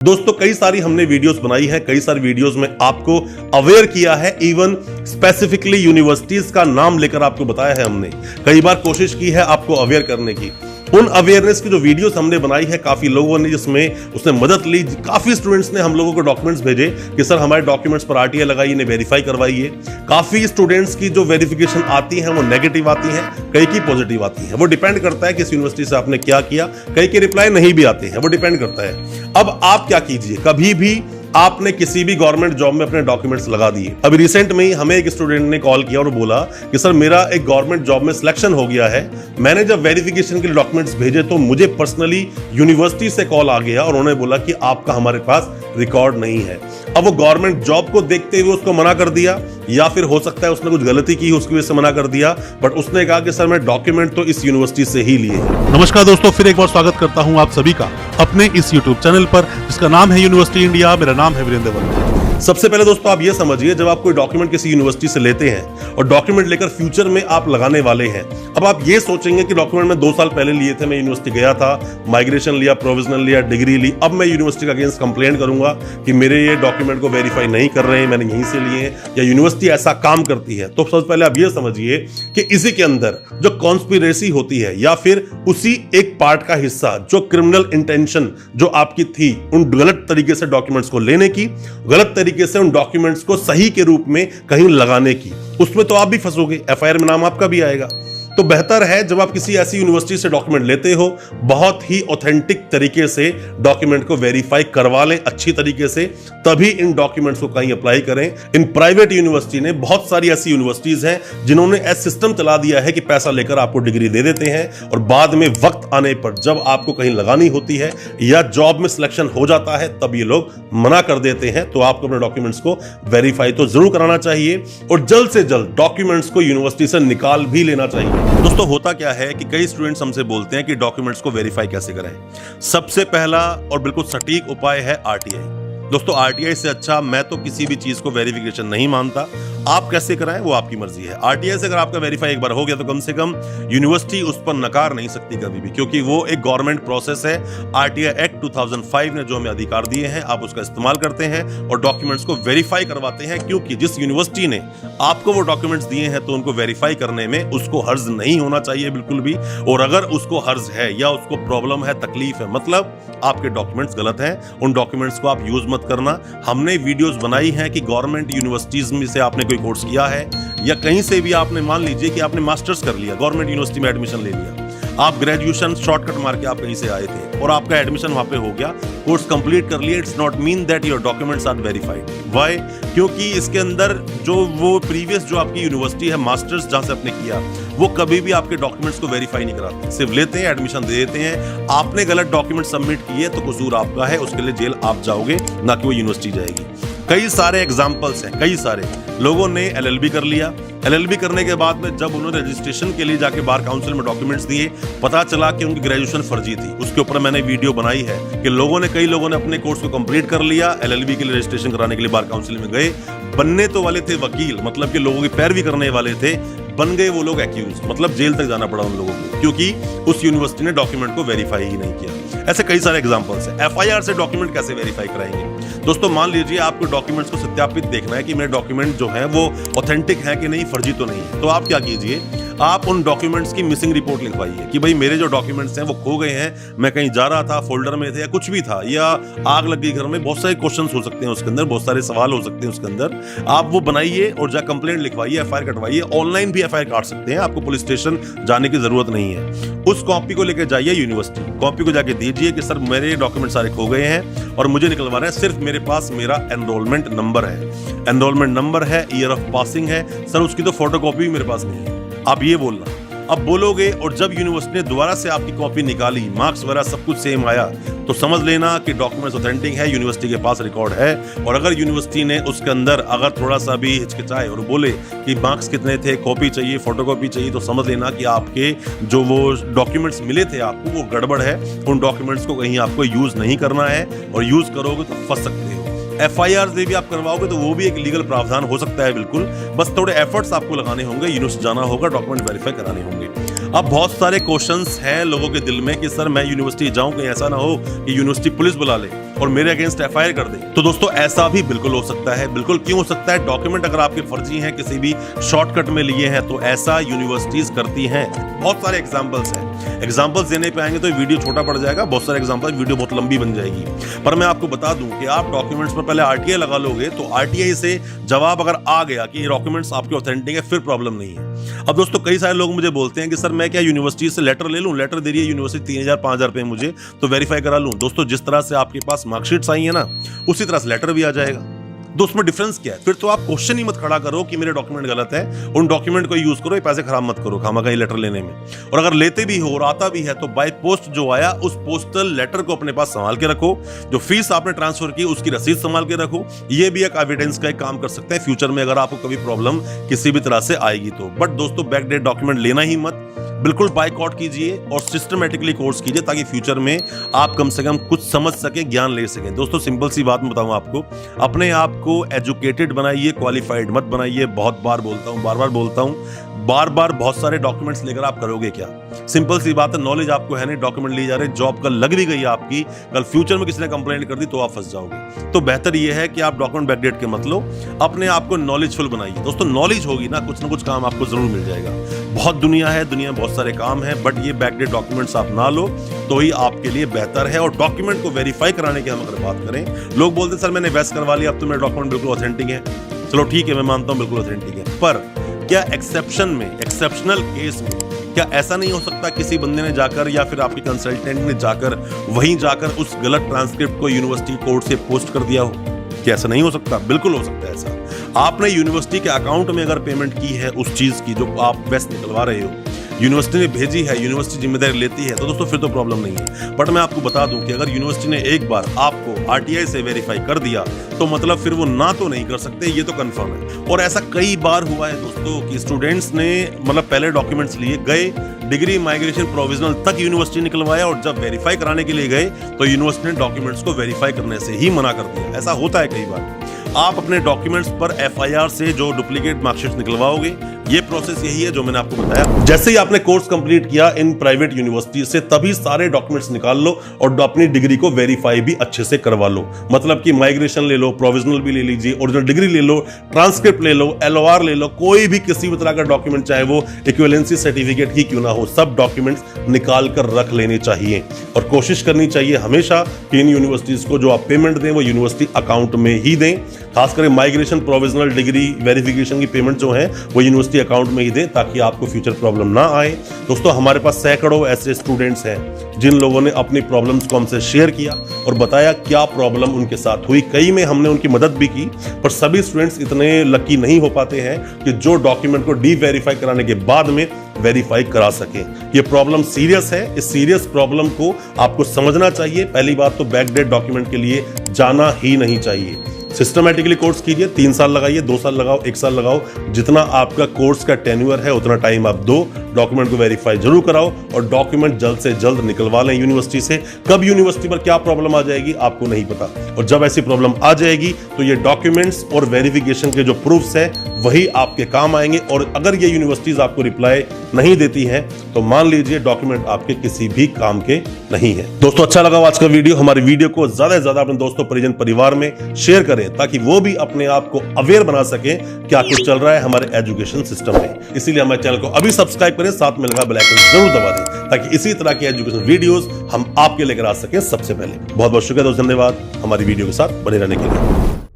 दोस्तों कई सारी हमने वीडियोस बनाई है, कई सारी वीडियोस में आपको अवेयर किया है, इवन स्पेसिफिकली यूनिवर्सिटीज का नाम लेकर आपको बताया है। हमने कई बार कोशिश की है आपको अवेयर करने की। उन अवेयरनेस की जो वीडियोस हमने बनाई है, काफी लोगों ने जिसमें उसने मदद ली। काफी स्टूडेंट्स ने हम लोगों को डॉक्यूमेंट्स भेजे कि सर हमारे डॉक्यूमेंट्स पर आरटीआई लगाइए, इन्हें वेरीफाई करवाइए। काफी स्टूडेंट्स की जो वेरिफिकेशन आती है वो नेगेटिव आती है, कई की पॉजिटिव आती है। वो डिपेंड करता है किस यूनिवर्सिटी से आपने क्या किया। कई के रिप्लाई नहीं भी आते हैं, वो डिपेंड करता है। अब आप क्या कीजिए, कभी भी आपने किसी भी गवर्नमेंट जॉब में अपने डॉक्यूमेंट्स लगा दिए। अभी रिसेंट में ही हमें एक स्टूडेंट ने कॉल किया और बोला कि सर मेरा एक गवर्नमेंट जॉब में सिलेक्शन हो गया है। मैंने जब वेरिफिकेशन के लिए डॉक्यूमेंट्स भेजे तो मुझे पर्सनली यूनिवर्सिटी से कॉल आ गया और उन्होंने बोला कि आपका हमारे पास रिकॉर्ड नहीं है। अब वो गवर्नमेंट जॉब को देखते हुए उसको मना कर दिया, या फिर हो सकता है उसने कुछ गलती की उसकी वजह से मना कर दिया, बट उसने कहा कि सर मैं डॉक्यूमेंट तो इस यूनिवर्सिटी से ही लिए। नमस्कार दोस्तों, फिर एक बार स्वागत करता हूं आप सभी का अपने इस YouTube चैनल पर जिसका नाम है यूनिवर्सिटी इंडिया। मेरा नाम है वीरेंद्र वर्मा। सबसे पहले दोस्तों आप ये समझिए, जब आप कोई डॉक्यूमेंट किसी यूनिवर्सिटी से लेते हैं और डॉक्यूमेंट लेकर फ्यूचर में आप लगाने वाले हैं, अब आप ये सोचेंगे कि डॉक्यूमेंट मैं 2 साल पहले लिए थे, मैं यूनिवर्सिटी गया था, माइग्रेशन लिया, प्रोविजनल लिया, डिग्री ली, अब मैं यूनिवर्सिटी का अगेंस्ट कंप्लेंट करूंगा कि मेरे ये डॉक्यूमेंट को वेरीफाई नहीं कर रहे हैं, मैंने यहीं से लिए हैं, या यूनिवर्सिटी ऐसा काम करती है। तो सबसे पहले आप ये समझिए कि इसी के अंदर जो कॉन्स्पिरेसी होती है, या फिर उसी एक पार्ट का हिस्सा जो क्रिमिनल इंटेंशन जो आपकी थी उन गलत तरीके से डॉक्यूमेंट्स को लेने की, गलत तरीके से उन डॉक्यूमेंट्स को सही के रूप में कहीं लगाने की, उसमें तो आप भी फंसोगे, एफआईआर में नाम आपका भी आएगा। तो बेहतर है जब आप किसी ऐसी यूनिवर्सिटी से डॉक्यूमेंट लेते हो, बहुत ही ऑथेंटिक तरीके से डॉक्यूमेंट को वेरीफाई करवा लें अच्छी तरीके से, तभी इन डॉक्यूमेंट्स को कहीं अप्लाई करें। इन प्राइवेट यूनिवर्सिटी ने, बहुत सारी ऐसी यूनिवर्सिटीज हैं जिन्होंने ऐसा सिस्टम चला दिया है कि पैसा लेकर आपको डिग्री दे देते हैं और बाद में वक्त आने पर जब आपको कहीं लगानी होती है या जॉब में सिलेक्शन हो जाता है तब ये लोग मना कर देते हैं। तो आपको अपने डॉक्यूमेंट्स को वेरीफाई तो जरूर कराना चाहिए और जल्द से जल्द डॉक्यूमेंट्स को यूनिवर्सिटी से निकाल भी लेना चाहिए। दोस्तों होता क्या है कि कई स्टूडेंट्स हमसे बोलते हैं कि डॉक्यूमेंट्स को वेरीफाई कैसे करें। सबसे पहला और बिल्कुल सटीक उपाय है आरटीआई। दोस्तों आरटीआई से अच्छा मैं तो किसी भी चीज को वेरिफिकेशन नहीं मानता। आप कैसे कराएं वो आपकी मर्जी है। आरटीआई से अगर आपका वेरीफाई एक बार हो गया तो कम से कम यूनिवर्सिटी उस पर नकार नहीं सकती कभी भी, क्योंकि वो एक गवर्नमेंट प्रोसेस है। आरटीआई एक्ट 2005 ने जो हमें अधिकार दिए हैं, आप उसका इस्तेमाल करते हैं और डॉक्यूमेंट्स को वेरीफाई करवाते हैं, क्योंकि जिस यूनिवर्सिटी ने आपको वो डॉक्यूमेंट्स दिए हैं तो उनको वेरीफाई करने में उसको हर्ज नहीं होना चाहिए बिल्कुल भी। और अगर उसको हर्ज है या उसको प्रॉब्लम है, तकलीफ है, मतलब आपके डॉक्यूमेंट्स गलत हैं, उन डॉक्यूमेंट्स को आप यूज मत करना। हमने वीडियोस बनाई हैं कि गवर्नमेंट यूनिवर्सिटीज में से आपने कोई कोर्स किया है या कहीं से भी आपने, मान लीजिए कि आपने मास्टर्स कर लिया, गवर्नमेंट यूनिवर्सिटी में एडमिशन ले लिया, आप ग्रेजुएशन शॉर्टकट मार के आप कहीं से आए थे और आपका एडमिशन वहां पे हो गया, कोर्स कंप्लीट कर लिया, it's not mean that your documents are verified. Why? क्योंकि इसके अंदर जो वो प्रीवियस जो आपकी यूनिवर्सिटी है, मास्टर्स जहां से आपने किया, वो कभी भी आपके डॉक्यूमेंट्स को वेरीफाई नहीं कराते, सिर्फ लेते हैं, एडमिशन दे देते हैं। आपने गलत डॉक्यूमेंट सबमिट किए तो कसूर आपका है, उसके लिए जेल आप जाओगे, ना कि वो यूनिवर्सिटी जाएगी। कई सारे एग्जाम्पल्स हैं, कई सारे लोगों ने एलएलबी कर लिया, एलएलबी करने के बाद में जब उन्होंने रजिस्ट्रेशन के लिए जाके बार काउंसिल में डॉक्यूमेंट्स दिए, पता चला कि उनकी ग्रेजुएशन फर्जी थी। उसके ऊपर मैंने वीडियो बनाई है कि कई लोगों ने अपने कोर्स को कंप्लीट कर लिया, एलएलबी के लिए रजिस्ट्रेशन कराने के लिए बार काउंसिल में गए, बनने तो वाले थे वकील, मतलब कि लोगों की पैरवी करने वाले थे, बन गए वो लोग एक्यूज, मतलब जेल तक जाना पड़ा उन लोगों को, क्योंकि उस यूनिवर्सिटी ने डॉक्यूमेंट को वेरीफाई ही नहीं किया। ऐसे कई सारे एग्जांपल्स हैं। एफआईआर से डॉक्यूमेंट कैसे वेरीफाई कराएंगे? दोस्तों मान लीजिए आपको डॉक्यूमेंट्स को सत्यापित देखना है कि मेरे डॉक्यूमेंट जो है वो ऑथेंटिक है कि नहीं, फर्जी तो नहीं है। तो आप क्या कीजिए, आप उन डॉक्यूमेंट्स की मिसिंग रिपोर्ट लिखवाइए कि भाई मेरे जो डॉक्यूमेंट्स हैं वो खो गए हैं, मैं कहीं जा रहा था, फोल्डर में थे या कुछ भी था, या आग लग गई घर में, बहुत सारे क्वेश्चंस हो सकते हैं उसके अंदर, बहुत सारे सवाल हो सकते हैं उसके अंदर। आप वो बनाइए और जा कंप्लेंट लिखवाइए, एफआईआर कटवाइए। ऑनलाइन भी एफआईआर काट सकते हैं, आपको पुलिस स्टेशन जाने की जरूरत नहीं है। उस कॉपी को लेकर जाइए यूनिवर्सिटी, कॉपी को जाके दीजिए कि सर मेरे डॉक्यूमेंट सारे खो गए हैं और मुझे निकलवाना है, सिर्फ मेरे पास मेरा एनरोलमेंट नंबर है, एनरोलमेंट नंबर है, ईयर ऑफ पासिंग है, सर उसकी तो फोटोकॉपी भी मेरे पास नहीं है। आप ये बोलना, अब बोलोगे और जब यूनिवर्सिटी ने दोबारा से आपकी कॉपी निकाली, मार्क्स वगैरह सब कुछ सेम आया, तो समझ लेना कि डॉक्यूमेंट्स ऑथेंटिक है, यूनिवर्सिटी के पास रिकॉर्ड है। और अगर यूनिवर्सिटी ने उसके अंदर अगर थोड़ा सा भी हिचकिचाए और बोले कि मार्क्स कितने थे, कॉपी चाहिए, फोटोकॉपी चाहिए, तो समझ लेना कि आपके जो वो डॉक्यूमेंट्स मिले थे आपको वो गड़बड़ है। उन डॉक्यूमेंट्स को कहीं आपको यूज नहीं करना है, और यूज करोगे तो फंस सकते हो। एफआईआर भी आप करवाओगे तो वो भी एक लीगल प्रावधान हो सकता है बिल्कुल, बस थोड़े एफर्ट्स आपको लगाने होंगे, यूनिवर्सिटी जाना होगा, डॉक्यूमेंट वेरीफाई कराने होंगे। अब बहुत सारे क्वेश्चंस हैं लोगों के दिल में कि सर मैं यूनिवर्सिटी जाऊं, कहीं ऐसा ना हो कि यूनिवर्सिटी पुलिस बुला ले और मेरे अगेंस्ट एफआईआर कर दे। तो दोस्तों ऐसा भी बिल्कुल हो सकता है। बिल्कुल क्यों हो सकता है? डॉक्यूमेंट अगर आपके फर्जी हैं, किसी भी शॉर्टकट में लिए हैं, तो ऐसा यूनिवर्सिटीज करती हैं। बहुत सारे एग्जांपल्स हैं। एग्जांपल्स देने पे आएंगे तो वीडियो छोटा पड़ जाएगा, बहुत सारे एग्जांपल, वीडियो बहुत लंबी बन जाएगी। पर मैं आपको बता दूं कि आप डॉक्यूमेंट्स पर पहले आरटीआई लगा लोगे तो आरटीआई से जवाब अगर आ गया कि ये डॉक्यूमेंट्स आपके ऑथेंटिक है, फिर प्रॉब्लम नहीं है। अब दोस्तों कई सारे लोग मुझे बोलते हैं कि सर मैं क्या यूनिवर्सिटी से लेटर ले लूं? लेटर दे रही है यूनिवर्सिटी 3000 5000 रुपए मुझे, तो वेरीफाई करा लूं। दोस्तों जिस तरह से आपके पास मार्कशीट्स आई है ना, उसी तरह से लेटर भी आ जाएगा। तो उसमें डिफरेंस क्या है? फिर तो आप क्वेश्चन ही मत खड़ा करो कि मेरे डॉक्यूमेंट गलत है, उन डॉक्यूमेंट को यूज करो, ये पैसे खराब मत करो खामा का लेटर लेने में। और अगर लेते भी हो और आता भी है तो बाय पोस्ट जो आया उस पोस्टल लेटर को अपने पास संभाल के रखो। जो फीस आपने ट्रांसफर की उसकी रसीद संभाल के रखो। ये भी एक एविडेंस का एक काम कर सकते हैं फ्यूचर में अगर आपको कभी प्रॉब्लम किसी भी तरह से आएगी तो। बट दोस्तों बैकडेट डॉक्यूमेंट लेना ही मत, बिल्कुल बायकॉट कीजिए और सिस्टमेटिकली कोर्स कीजिए ताकि फ्यूचर में आप कम से कम कुछ समझ सकें, ज्ञान ले सकें। दोस्तों सिंपल सी बात मैं बताऊं आपको, अपने आप को एजुकेटेड बनाइए, क्वालिफाइड मत बनाइए। बहुत बार बोलता हूं, बार बार बोलता हूं, बार बार बहुत सारे डॉक्यूमेंट्स लेकर आप करोगे क्या? सिंपल सी बात है, नॉलेज आपको है नहीं, डॉक्यूमेंट ले जा रहे, जॉब कल लग भी गई आपकी, कल फ्यूचर में किसी ने कंप्लेंट कर दी तो आप फंस जाओगे। तो बेहतर यह है कि आप डॉक्यूमेंट बैकडेट के मत लो, अपने आप को नॉलेजफुल बनाइए। दोस्तों नॉलेज होगी ना कुछ काम आपको जरूर मिल जाएगा। बहुत दुनिया है, दुनिया में बहुत सारे काम है, बट ये बैकडेट डॉक्यूमेंट्स आप ना लो तो ही आपके लिए बेहतर है। और डॉक्यूमेंट को वेरीफाई कराने की हम अगर बात करें, लोग बोलते सर मैंने वेस्ट करवा लिया, अब तो मेरे डॉक्यूमेंट बिल्कुल ऑथेंटिक है। चलो ठीक है, मैं मानता हूं बिल्कुल ऑथेंटिक है, पर क्या एक्सेप्शन में, एक्सेप्शनल केस में क्या ऐसा नहीं हो सकता किसी बंदे ने जाकर या फिर आपके कंसल्टेंट ने जाकर वहीं जाकर उस गलत ट्रांसक्रिप्ट को यूनिवर्सिटी कोर्ट से पोस्ट कर दिया हो? क्या ऐसा नहीं हो सकता? बिल्कुल हो सकता है ऐसा। आपने यूनिवर्सिटी के अकाउंट में अगर पेमेंट की है उस चीज की जो आप वेस्ट निकलवा रहे हो, यूनिवर्सिटी ने भेजी है, यूनिवर्सिटी जिम्मेदारी लेती है, तो दोस्तों फिर तो प्रॉब्लम नहीं है। बट मैं आपको बता दूं कि अगर यूनिवर्सिटी ने एक बार आपको आरटीआई से वेरीफाई कर दिया तो मतलब फिर वो ना तो नहीं कर सकते, ये तो कंफर्म है। और ऐसा कई बार हुआ है दोस्तों कि स्टूडेंट्स ने मतलब पहले डॉक्यूमेंट्स लिए गए, डिग्री माइग्रेशन प्रोविजनल तक यूनिवर्सिटी निकलवाया और जब वेरीफाई कराने के लिए गए तो यूनिवर्सिटी ने डॉक्यूमेंट्स को वेरीफाई करने से ही मना कर दिया। ऐसा होता है कई बार। आप अपने डॉक्यूमेंट्स पर एफआईआर से जो डुप्लीकेट मार्कशीट निकलवाओगे, ये प्रोसेस यही है जो मैंने आपको बताया। जैसे ही आपने कोर्स कंप्लीट किया इन प्राइवेट यूनिवर्सिटी से, तभी सारे डॉक्यूमेंट्स निकाल लो और अपनी डिग्री को वेरीफाई भी अच्छे से करवा लो। मतलब कि माइग्रेशन ले लो, प्रोविजनल भी ले लीजिए, ओरिजिनल डिग्री ले लो, ट्रांसक्रिप्ट ले लो, एलओआर ले लो, कोई भी किसी भी तरह का डॉक्यूमेंट, चाहे वो इक्विवेलेंसी सर्टिफिकेट ही क्यों ना हो, सब डॉक्यूमेंट्स निकाल कर रख लेने चाहिए। और कोशिश करनी चाहिए हमेशा कि इन यूनिवर्सिटीज को जो आप पेमेंट दें वो यूनिवर्सिटी अकाउंट में ही दें। खासकर माइग्रेशन प्रोविजनल डिग्री वेरिफिकेशन की पेमेंट जो है वो यूनिवर्सिटी अकाउंट में ही दें ताकि आपको फ्यूचर प्रॉब्लम ना आए। दोस्तों हमारे पास सैकड़ों ऐसे स्टूडेंट्स हैं जिन लोगों ने अपनी प्रॉब्लम्स को हमसे शेयर किया और बताया क्या प्रॉब्लम उनके साथ हुई। कई में हमने उनकी मदद भी की, पर सभी स्टूडेंट्स इतने लकी नहीं हो पाते हैं कि जो डॉक्यूमेंट को डी वेरीफाई कराने के बाद में वेरीफाई करा सके। ये प्रॉब्लम सीरियस है, इस सीरियस प्रॉब्लम को आपको समझना चाहिए। पहली बात तो बैकडेट डॉक्यूमेंट के लिए जाना ही नहीं चाहिए। सिस्टमैटिकली कोर्स कीजिए, 3 साल लगाइए, 2 साल लगाओ, 1 साल लगाओ, जितना आपका कोर्स का टेन्यूअर है उतना टाइम आप दो। डॉक्यूमेंट को वेरीफाई जरूर कराओ और डॉक्यूमेंट जल्द से जल्द निकलवा लें यूनिवर्सिटी से। कब यूनिवर्सिटी पर क्या प्रॉब्लम आ जाएगी आपको नहीं पता, और जब ऐसी प्रॉब्लम आ जाएगी तो ये डॉक्यूमेंट्स और वेरिफिकेशन के जो प्रूफ्स है वही आपके काम आएंगे। और अगर ये यूनिवर्सिटीज आपको रिप्लाई नहीं देती हैं तो मान लीजिए डॉक्यूमेंट आपके किसी भी काम के नहीं है। दोस्तों अच्छा लगा आज का वीडियो, हमारी वीडियो को ज्यादा से ज्यादा अपने दोस्तों, परिजन, परिवार में शेयर करें ताकि वो भी अपने आप को अवेयर बना सके क्या कुछ चल रहा है हमारे एजुकेशन सिस्टम में। इसीलिए हमारे चैनल को अभी सब्सक्राइब करें, साथ में लगा बेल आइकन जरूर दबा दें ताकि इसी तरह की एजुकेशन वीडियोस हम आपके लेकर आ सकें सबसे पहले। बहुत बहुत शुक्रिया दोस्तों, धन्यवाद हमारी वीडियो के साथ बने रहने के लिए।